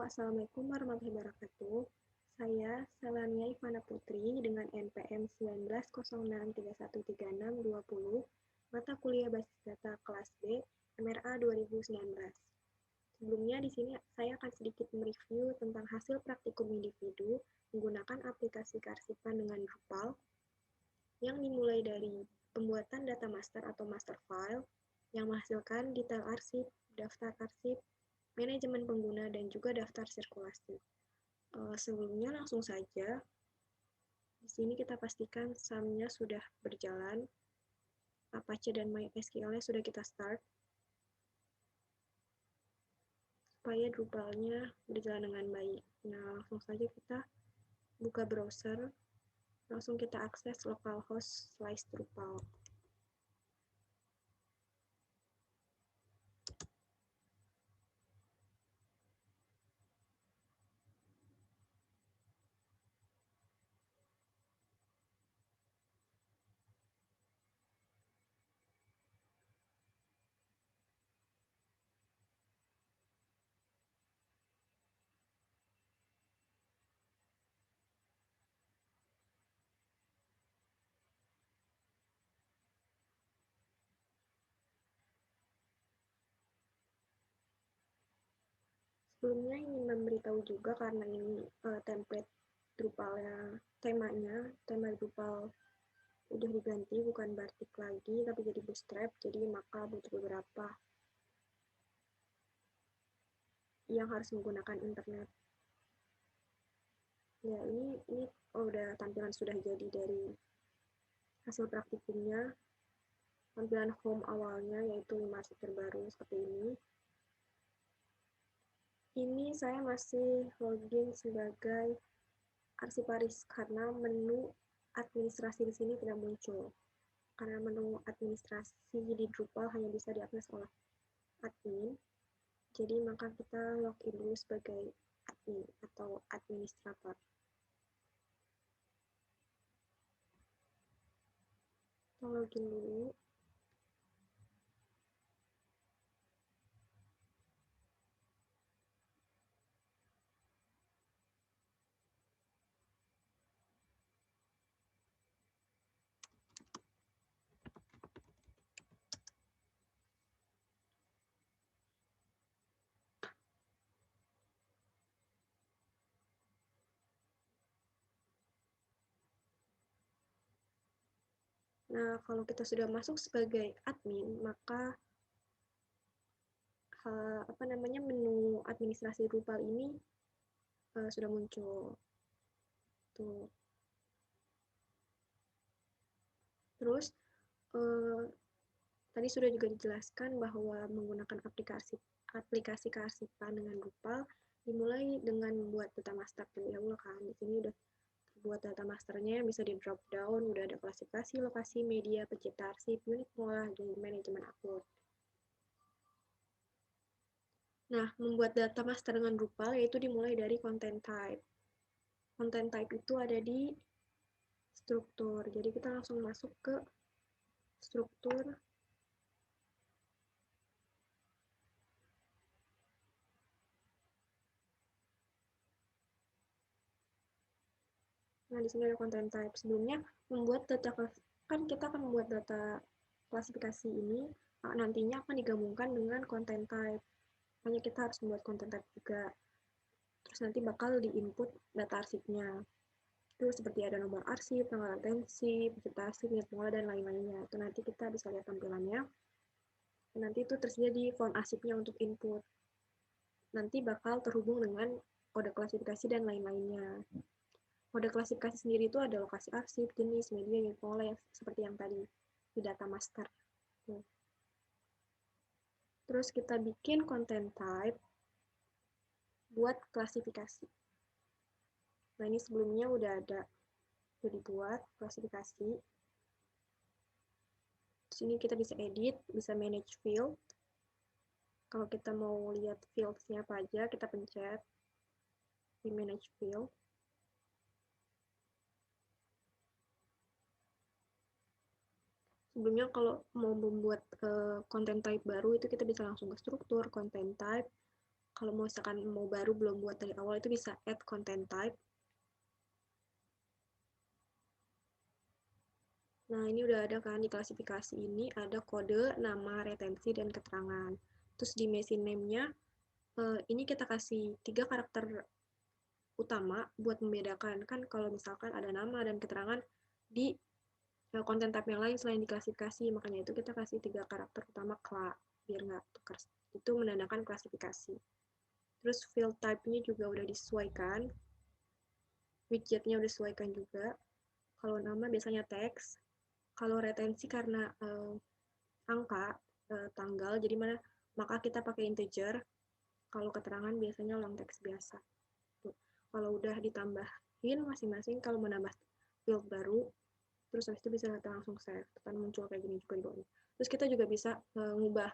Assalamualaikum warahmatullahi wabarakatuh. Saya Selania Ivana Putri dengan NPM 1906313620, mata kuliah basis data kelas B, MRA 2019. Sebelumnya di sini saya akan sedikit mereview tentang hasil praktikum individu menggunakan aplikasi kearsipan dengan Drupal yang dimulai dari pembuatan data master atau master file yang menghasilkan detail arsip, daftar arsip, manajemen pengguna, dan juga daftar sirkulasi. Sebelumnya langsung saja, di sini kita pastikan SAM-nya sudah berjalan, Apache dan MySQL-nya sudah kita start, supaya Drupal-nya berjalan dengan baik. Nah, langsung saja kita buka browser, langsung kita akses localhost/Drupal. Sebelumnya ingin memberitahu juga karena ini template Drupal-nya, tema Drupal udah diganti, bukan batik lagi, tapi jadi bootstrap, jadi maka butuh beberapa yang harus menggunakan internet. Ya, ini udah tampilan sudah jadi dari hasil praktikumnya. Tampilan home awalnya yaitu 5 arsip terbaru seperti ini. Ini saya masih login sebagai arsiparis karena menu administrasi di sini tidak muncul. Karena menu administrasi di Drupal hanya bisa diakses oleh admin. Jadi maka kita login dulu sebagai admin atau administrator. Kita login dulu. Nah, kalau kita sudah masuk sebagai admin, maka menu administrasi Drupal ini sudah muncul. Tuh. Terus tadi sudah juga dijelaskan bahwa menggunakan aplikasi kearsipan dengan Drupal dimulai dengan membuat data master terlebih dahulu kan. Di sini udah buat data masternya, bisa di drop down, udah ada klasifikasi, lokasi, media, pencipta arsip, unit pengolah, dan manajemen upload. Nah, membuat data master dengan Drupal yaitu dimulai dari content type. Content type itu ada di struktur. Jadi kita langsung masuk ke struktur. Nah, di sini ada content type. Sebelumnya membuat data, kan kita akan membuat data klasifikasi ini nantinya akan digabungkan dengan content type. Hanya kita harus membuat content type juga. Terus nanti bakal di-input data arsipnya. Itu seperti ada nomor arsip, tanggal latensi, pencipta arsip, unit pengolah, dan lain-lainnya. Itu nanti kita bisa lihat tampilannya. Nanti itu tersedia di form arsipnya untuk input. Nanti bakal terhubung dengan kode klasifikasi dan lain-lainnya. Kode klasifikasi sendiri itu ada lokasi arsip, jenis, media, unit pengolah, seperti yang tadi di data master. Terus kita bikin content type buat klasifikasi. Nah, ini sebelumnya udah dibuat klasifikasi. Di sini kita bisa edit, bisa manage field. Kalau kita mau lihat fields-nya apa aja, kita pencet di manage field. Sebelumnya kalau mau membuat content type baru itu kita bisa langsung ke struktur, content type, Kalau misalkan mau baru belum buat dari awal itu bisa add content type. Nah, ini udah ada kan di klasifikasi ini ada kode, nama, retensi, dan keterangan. Terus di machine name-nya ini kita kasih 3 karakter utama buat membedakan. Kan kalau misalkan ada nama dan keterangan di konten type yang lain selain di klasifikasi, makanya itu kita kasih 3 karakter utama biar nggak tukar. Itu menandakan klasifikasi. Terus field type-nya juga udah disesuaikan, widgetnya udah disesuaikan juga. Kalau nama biasanya teks, kalau retensi karena angka, tanggal, jadi mana maka kita pakai integer. Kalau keterangan biasanya long text biasa. Tuh. Kalau udah ditambahin masing-masing, kalau menambah field baru, terus habis itu bisa kita langsung save. Kan muncul kayak gini juga di bawahnya. Terus kita juga bisa ngubah,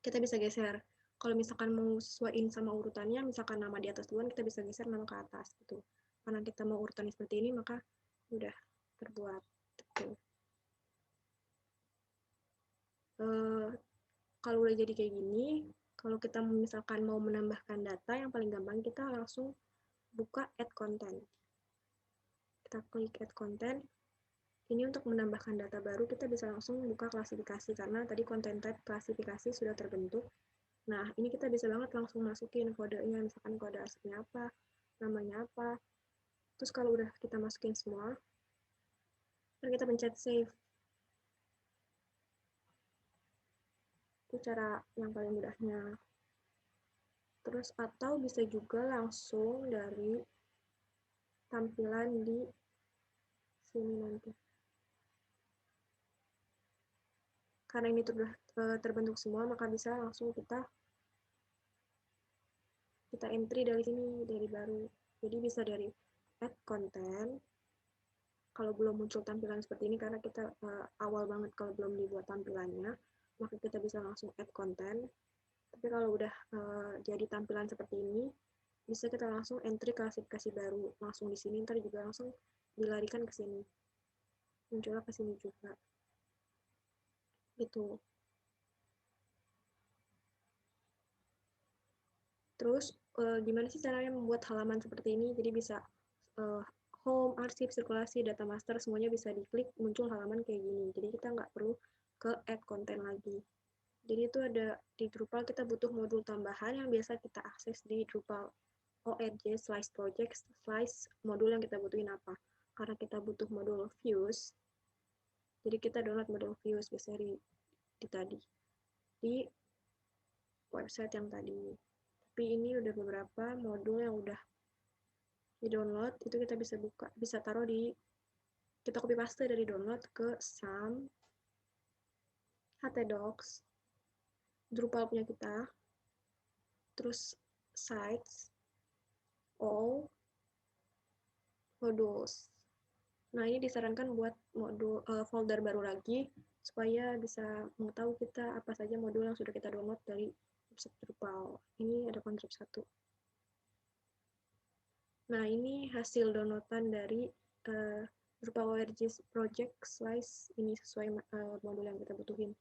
kita bisa geser. Kalau misalkan mau sesuaiin sama urutannya, misalkan nama di atas duluan, kita bisa geser nama ke atas gitu. Karena kita mau urutannya seperti ini, maka udah terbuat. Gitu. Kalau udah jadi kayak gini, kalau kita misalkan mau menambahkan data, yang paling gampang kita langsung buka add content. Kita klik add content. Ini untuk menambahkan data baru, kita bisa langsung buka klasifikasi, karena tadi content type klasifikasi sudah terbentuk. Nah, ini kita bisa banget langsung masukin kodenya, misalkan kode aslinya apa, namanya apa. Terus kalau udah kita masukin semua, dan kita pencet save. Itu cara yang paling mudahnya. Terus atau bisa juga langsung dari tampilan di sini nanti. Karena ini sudah terbentuk semua, maka bisa langsung kita entry dari sini, dari baru. Jadi bisa dari add content. Kalau belum muncul tampilan seperti ini, karena kita awal banget kalau belum dibuat tampilannya, maka kita bisa langsung add content. Tapi kalau udah jadi tampilan seperti ini, bisa kita langsung entry klasifikasi baru. Langsung di sini, ntar juga langsung dilarikan ke sini. Munculnya ke sini juga. Gitu. Terus gimana sih caranya membuat halaman seperti ini? Jadi bisa home, arsip, sirkulasi, data master, semuanya bisa diklik, muncul halaman kayak gini. Jadi kita nggak perlu ke add content lagi. Jadi itu ada di Drupal kita butuh modul tambahan yang biasa kita akses di Drupal org /project modul yang kita butuhin apa. Karena kita butuh modul views, jadi kita download modul views biasanya di tadi. Di website yang tadi. Tapi ini udah beberapa modul yang udah di download, itu kita bisa buka, bisa taruh di, kita copy paste dari download ke SAM, htdocs, Drupal punya kita, terus sites, all, modules. Nah, ini disarankan buat modul folder baru lagi supaya bisa mengetahui kita apa saja modul yang sudah kita download dari website Drupal. Ini ada konsep 1. Nah, ini hasil downloadan dari Drupal org project ini sesuai modul yang kita butuhin.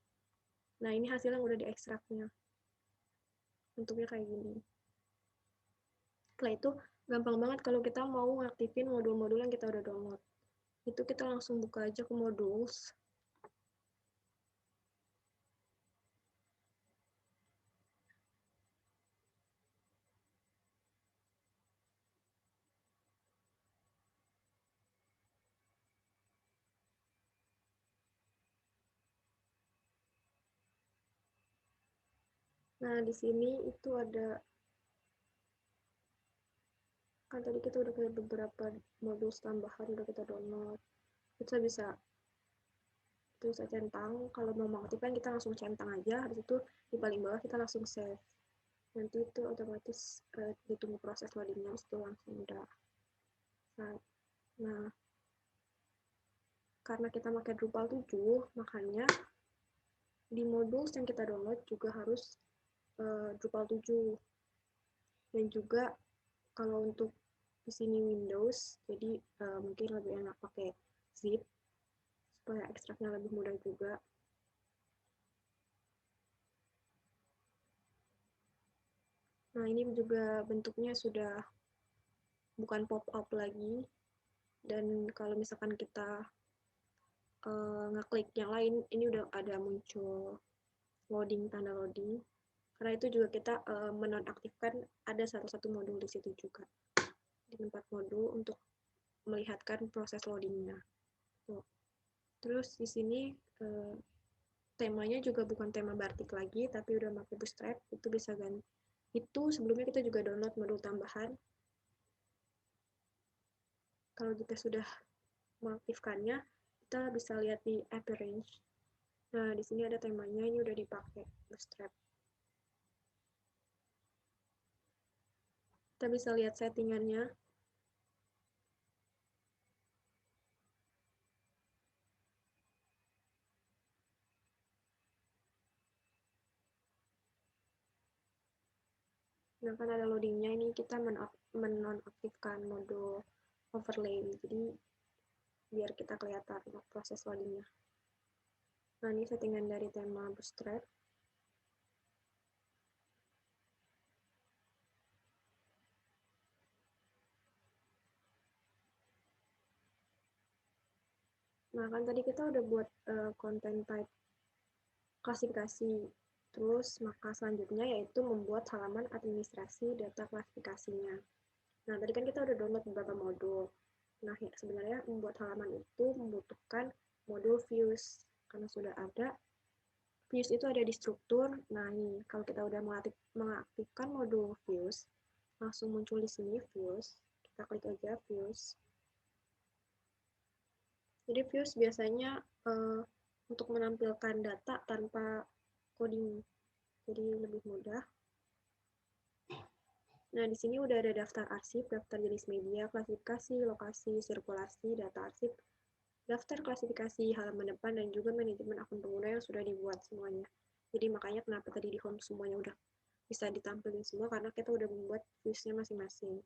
Nah, ini hasilnya udah diekstraknya. Bentuknya kayak gini. Setelah itu, gampang banget kalau kita mau ngaktifin modul-modul yang kita udah download. Itu kita langsung buka aja ke modules. Nah, di sini itu ada, kan tadi kita udah kayak beberapa modul tambahan udah kita download. Kita bisa centang, kalau mau mengaktifkan kita langsung centang aja, habis itu di paling bawah kita langsung save. Nanti itu otomatis ditunggu proses loadingnya, itu langsung udah. Nah, karena kita pakai Drupal 7, makanya di modul yang kita download juga harus Drupal 7. Dan juga kalau untuk di sini Windows, jadi mungkin lebih enak pakai zip supaya ekstraknya lebih mudah juga. Nah, ini juga bentuknya sudah bukan pop-up lagi, dan kalau misalkan kita ngeklik yang lain, ini udah ada muncul loading, tanda loading. Karena itu juga kita menonaktifkan ada satu modul di situ juga, di tempat modul untuk melihatkan proses loadingnya. Terus di sini temanya juga bukan tema batik lagi, tapi udah pakai Bootstrap, itu bisa ganti. Itu sebelumnya kita juga download modul tambahan. Kalau kita sudah mengaktifkannya, kita bisa lihat di Appearance. Nah, di sini ada temanya, ini udah dipakai Bootstrap. Kita bisa lihat settingannya. Nah, kan ada loadingnya, ini kita menonaktifkan modul overlay, jadi biar kita kelihatan proses loadingnya. Nah, ini settingan dari tema Bootstrap. Nah, kan tadi kita udah buat content type klasifikasi. Terus, maka selanjutnya yaitu membuat halaman administrasi data klasifikasinya. Nah, tadi kan kita udah download beberapa modul. Nah, ya, sebenarnya membuat halaman itu membutuhkan modul views. Karena sudah ada, views itu ada di struktur. Nah, ini kalau kita udah mengaktifkan modul views, langsung muncul di sini views. Kita klik aja views. Jadi views biasanya untuk menampilkan data tanpa coding, jadi lebih mudah. Nah, di sini udah ada daftar arsip, daftar jenis media, klasifikasi, lokasi, sirkulasi, data arsip, daftar klasifikasi, halaman depan, dan juga manajemen akun pengguna yang sudah dibuat semuanya. Jadi makanya kenapa tadi di home semuanya udah bisa ditampilkan semua, karena kita udah membuat viewsnya masing-masing.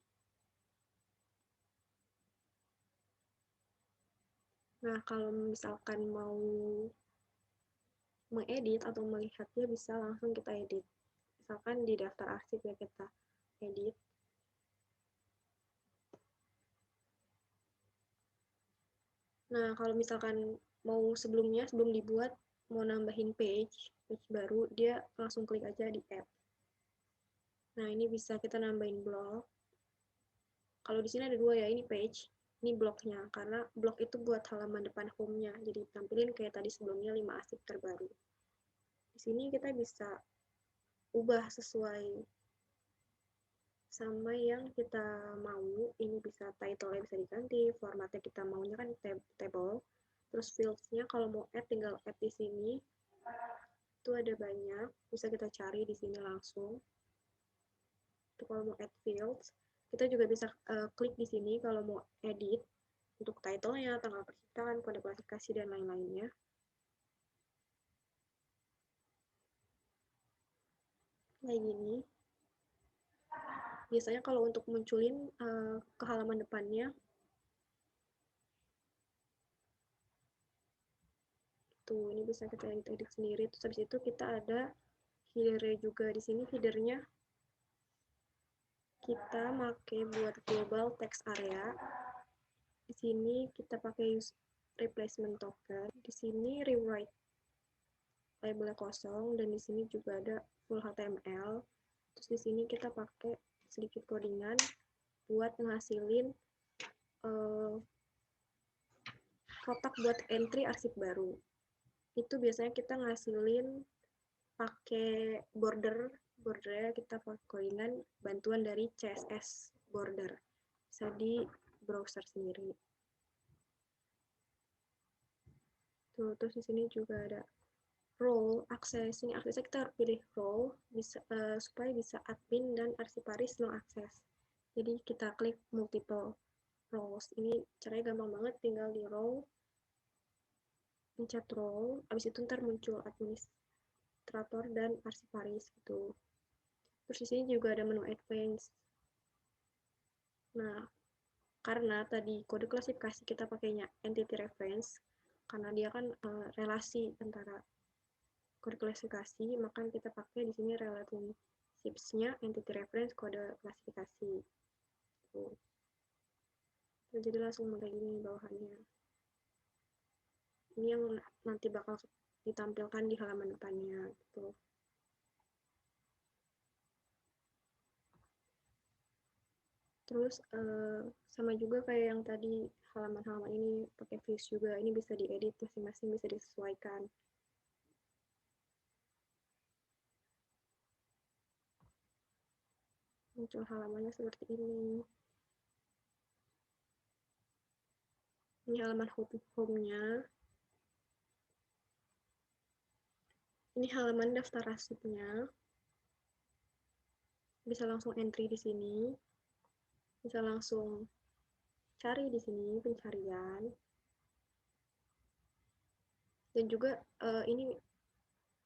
Nah, kalau misalkan mau mengedit atau melihatnya, bisa langsung kita edit. Misalkan di daftar arsip ya, kita edit. Nah, kalau misalkan mau sebelum dibuat, mau nambahin page baru, dia langsung klik aja di add. Nah, ini bisa kita nambahin blog. Kalau di sini ada dua ya, ini page, ini blognya, karena blog itu buat halaman depan home-nya, jadi tampilin kayak tadi sebelumnya 5 arsip terbaru. Di sini kita bisa ubah sesuai sama yang kita mau. Ini bisa title-nya bisa diganti, formatnya kita maunya kan table. Terus fields-nya kalau mau add tinggal add di sini. Itu ada banyak, bisa kita cari di sini langsung. Itu kalau mau add fields, kita juga bisa klik di sini kalau mau edit untuk title-nya, tanggal penciptaan, kode klasifikasi, dan lain-lainnya. Kayak gini. Biasanya kalau untuk munculin ke halaman depannya, tuh ini bisa kita edit sendiri. Terus habis itu kita ada header juga. Di sini headernya kita pakai buat global text area. Di sini kita pakai use replacement token. Di sini rewrite labelnya kosong, dan di sini juga ada full HTML. Terus di sini kita pakai sedikit codingan buat ngasilin kotak buat entry arsip baru. Itu biasanya kita ngasilin pakai bordernya kita pakai codingan bantuan dari CSS border. Bisa di browser sendiri. Tuh, terus di sini juga ada role akses. Ini aksesnya kita harus pilih role bisa, supaya bisa admin dan arsiparis no akses. Jadi kita klik multiple roles. Ini caranya gampang banget, tinggal di role, pencet role, abis itu ntar muncul administrator dan arsiparis gitu. Terus di sini juga ada menu advance. Nah, karena tadi kode klasifikasi kita pakainya entity reference, karena dia kan relasi antara kode klasifikasi, maka kita pakai di sini relative SIPS-nya entity reference kode klasifikasi. Tuh. Jadi langsung mulai ini bawahannya. Ini yang nanti bakal ditampilkan di halaman depannya gitu. Terus sama juga kayak yang tadi halaman-halaman ini pakai views juga, ini bisa diedit masing-masing, bisa disesuaikan. Muncul halamannya seperti ini. Ini halaman home-nya. Ini halaman daftar arsipnya. Bisa langsung entry di sini. Bisa langsung cari di sini, pencarian. Dan juga ini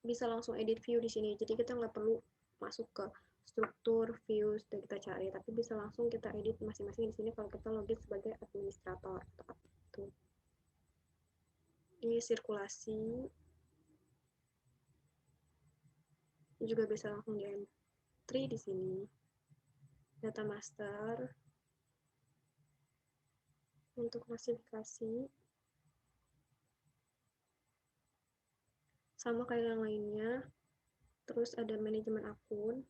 bisa langsung edit view di sini. Jadi kita nggak perlu masuk ke struktur views dan kita cari, tapi bisa langsung kita edit masing-masing di sini kalau kita login sebagai administrator atau itu. Ini sirkulasi juga bisa langsung di entry di sini. Data master untuk klasifikasi sama kayak yang lainnya. Terus ada manajemen akun.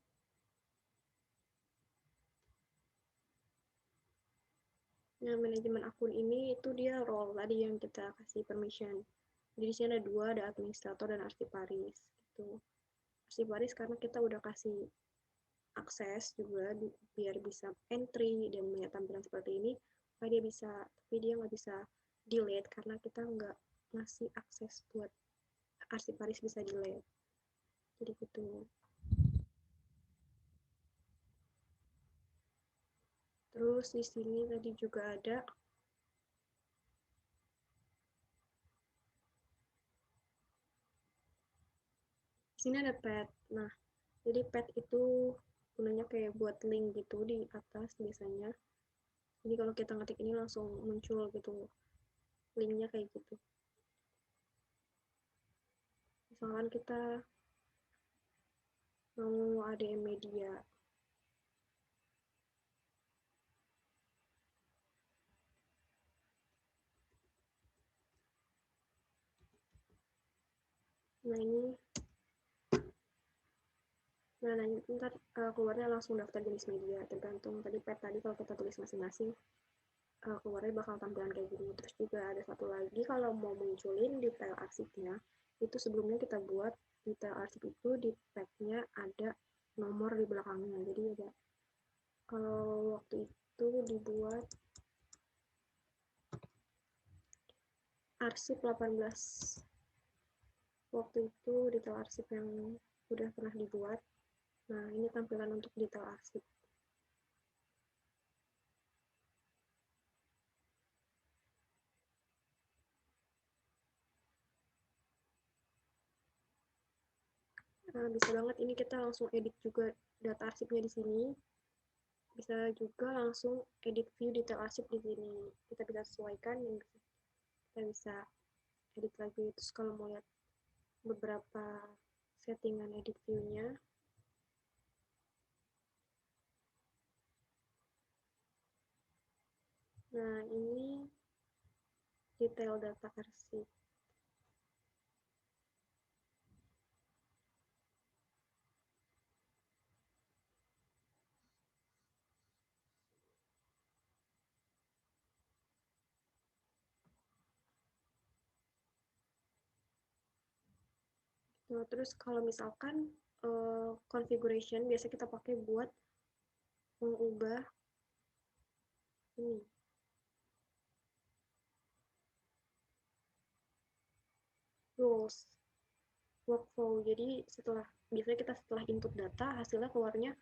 Nah, manajemen akun ini itu dia role tadi yang kita kasih permission. Jadi di sini ada dua, ada administrator dan arsiparis gitu. Arsiparis karena kita udah kasih akses juga biar bisa entry dan melihat tampilan seperti ini, supaya dia bisa, tapi dia nggak bisa delete karena kita nggak ngasih akses buat arsiparis bisa delete. Jadi gitu. Terus di sini tadi juga ada di sini ada pet. Nah, jadi pet itu gunanya kayak buat link gitu di atas biasanya. Jadi kalau kita ngetik ini langsung muncul gitu linknya kayak gitu. Misalkan kita mau ADM media, nah ini, nah ntar keluarnya langsung daftar jenis media, tergantung tadi pet tadi kalau kita tulis masing-masing keluarnya bakal tampilan kayak gini. Terus juga ada satu lagi kalau mau munculin detail arsipnya, itu sebelumnya kita buat detail arsip itu di tagnya ada nomor di belakangnya. Jadi ada, kalau waktu itu dibuat arsip 18, waktu itu detail arsip yang udah pernah dibuat. Nah, ini tampilan untuk detail arsip. Nah, bisa banget ini kita langsung edit juga data arsipnya di sini. Bisa juga langsung edit view detail arsip di sini. Kita bisa sesuaikan dan kita bisa edit lagi. Terus kalau mau lihat beberapa settingan edit view-nya, nah ini detail data arsip. Nah, terus kalau misalkan configuration biasa kita pakai buat mengubah ini rules workflow. Jadi biasanya kita setelah input data hasilnya keluarnya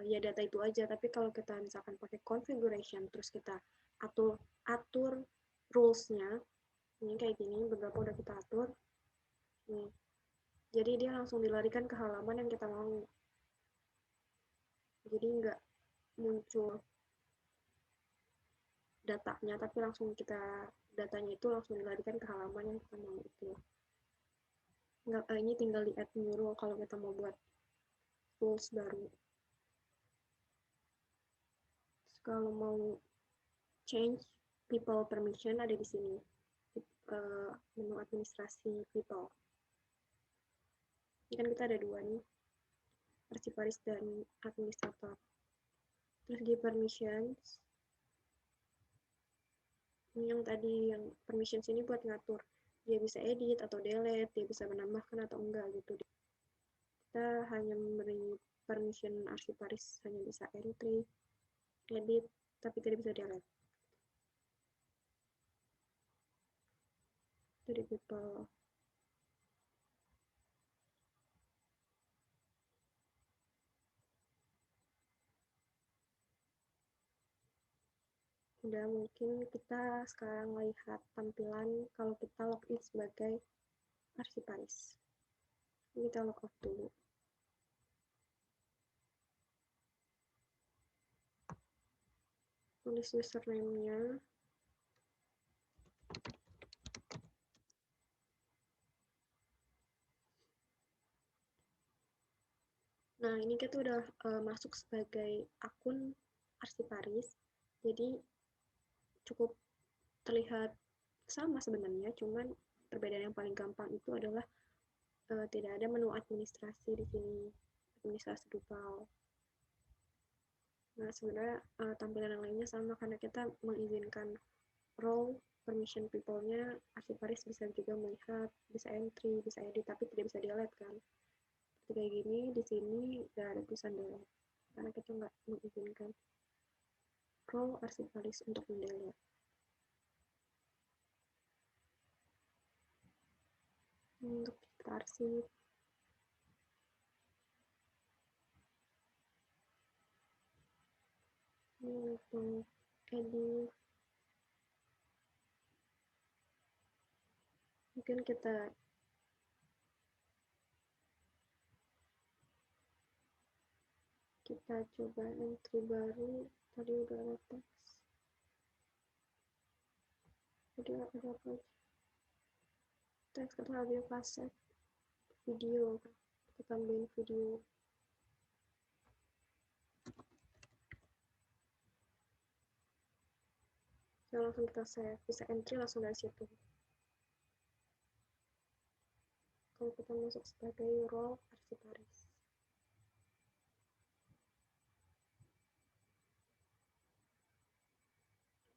ya data itu aja. Tapi kalau kita misalkan pakai configuration terus kita atur rules-nya, ini kayak gini, beberapa udah kita atur nih, jadi dia langsung dilarikan ke halaman yang kita mau. Jadi nggak muncul datanya, tapi langsung datanya itu langsung dilarikan ke halaman yang kita mau itu. Nggak, ini tinggal di add new rule kalau kita mau buat tools baru. Terus kalau mau change people permission ada di sini, menu administrasi people. Ini kan kita ada dua nih, arsiparis dan administrator. Terus give permissions. Ini yang tadi, yang permissions ini buat ngatur. Dia bisa edit atau delete, dia bisa menambahkan atau enggak gitu. Kita hanya memberi permission arsiparis, hanya bisa entry, edit, tapi tidak bisa delete. Dari people. Udah, mungkin kita sekarang lihat tampilan kalau kita login sebagai arsiparis. Ini kita log off dulu. Tulis username-nya. Nah, ini kita udah masuk sebagai akun arsiparis. Jadi cukup terlihat sama sebenarnya, cuman perbedaan yang paling gampang itu adalah tidak ada menu administrasi di sini, administrasi Drupal. Nah, sebenarnya tampilan yang lainnya sama karena kita mengizinkan role permission people-nya, arsiparis bisa juga melihat, bisa entry, bisa edit, tapi tidak bisa delete kan. Seperti kayak gini, di sini nggak ada tulisan delete karena kita nggak mengizinkan role arsiparis untuk mendelete. Untuk kita arsip, untuk edit, mungkin kita coba entry baru. Tadi udah ada teks, jadi ada apa aja, teks atau audio kaset, video, kita tambahin video. Nah, langsung kita save, bisa entry langsung dari situ. Kalau kita masuk sebagai role arsiparis,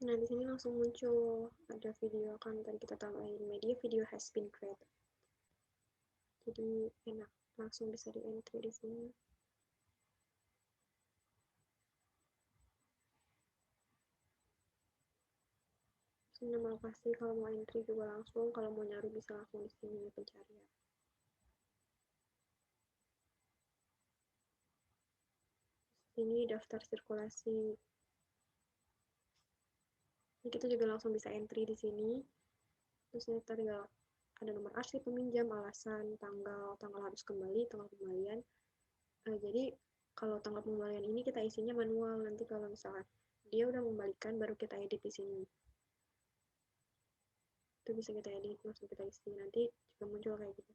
nah di sini langsung muncul ada video, kan tadi kita tambahin media video has been created, jadi enak, langsung bisa di entry di sini. Nama lokasi, kalau mau entry juga langsung, kalau mau nyari bisa langsung di sini pencarian. Ini daftar sirkulasi. Ini kita juga langsung bisa entry di sini. Terus kita tinggal ada nomor asli peminjam, alasan, tanggal harus kembali, tanggal pembalian. Jadi kalau tanggal pembalian ini kita isinya manual. Nanti kalau misalnya dia udah membalikan, baru kita edit di sini. Itu bisa kita edit, langsung kita isi. Nanti juga muncul kayak gitu.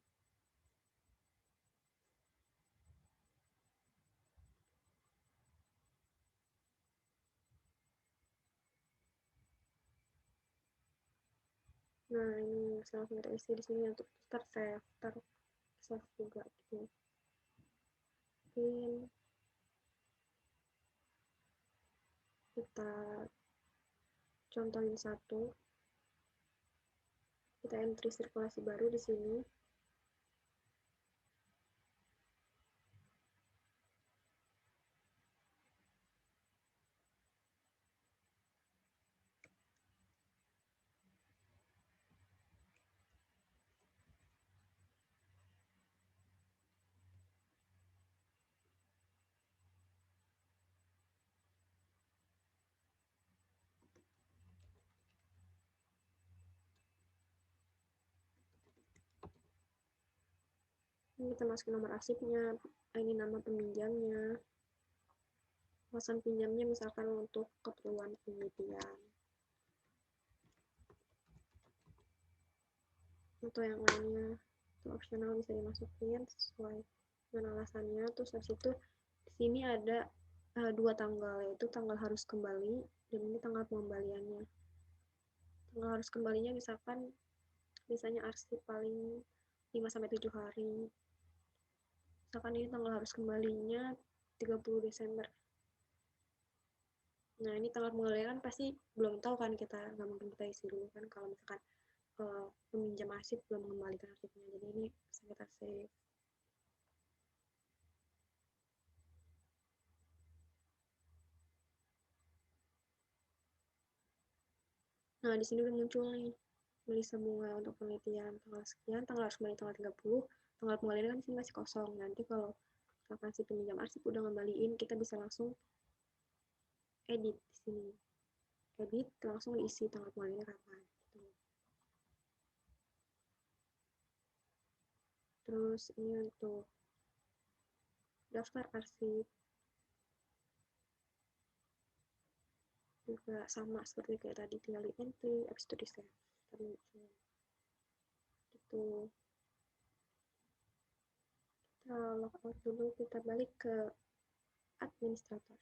Nah, ini langsung kita isi di sini untuk start save juga gitu. Mungkin kita contohin satu. Kita entry sirkulasi baru di sini. Ini kita masukin nomor arsipnya, ini nama peminjamnya, alasan pinjamnya misalkan untuk keperluan penelitian, atau yang lainnya, itu opsional bisa dimasukin sesuai dengan alasannya. Terus habis itu di sini ada 2 tanggal, yaitu tanggal harus kembali dan ini tanggal pengembaliannya. Tanggal harus kembalinya misalkan misalnya arsip paling 5-7 hari. Misalkan ini tanggal harus kembalinya 30 Desember. Nah, ini tanggal pengembalian kan pasti belum tahu kan, kita nggak mungkin kita isi dulu kan kalau misalkan peminjam arsip belum mengembalikan arsipnya. Jadi ini bisa kita save. Nah, di sini udah muncul nih Melisa Bunga untuk penelitian tanggal sekian, tanggal harus kembali tanggal 30, tanggal pengembalian kan di sini masih kosong. Nanti kalau misalkan si peminjam arsip udah ngembaliin, kita bisa langsung edit di sini. Edit, langsung diisi tanggal pengembaliannya kapan. Gitu. Terus ini untuk daftar arsip juga sama seperti kayak tadi, tinggal di entry, habis itu di save. Gitu. Kita logout dulu, kita balik ke administrator.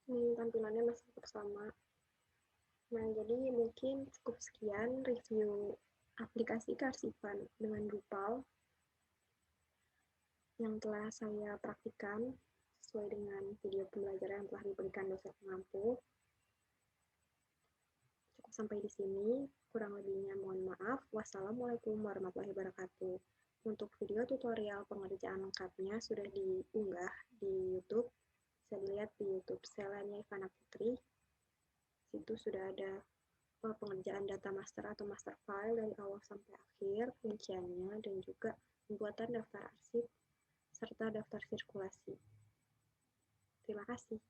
Ini tampilannya masih tetap sama. Nah, jadi mungkin cukup sekian review aplikasi kearsipan dengan Drupal yang telah saya praktikkan sesuai dengan video pembelajaran yang telah diberikan dosen pengampu. Cukup sampai di sini, kurang lebihnya mohon maaf. Wassalamualaikum warahmatullahi wabarakatuh. Untuk video tutorial pengerjaan lengkapnya sudah diunggah di YouTube. Bisa dilihat di YouTube Selania Ivana Putri. Situ sudah ada pengerjaan data master atau master file dari awal sampai akhir, rinciannya, dan juga pembuatan daftar arsip serta daftar sirkulasi. Terima kasih.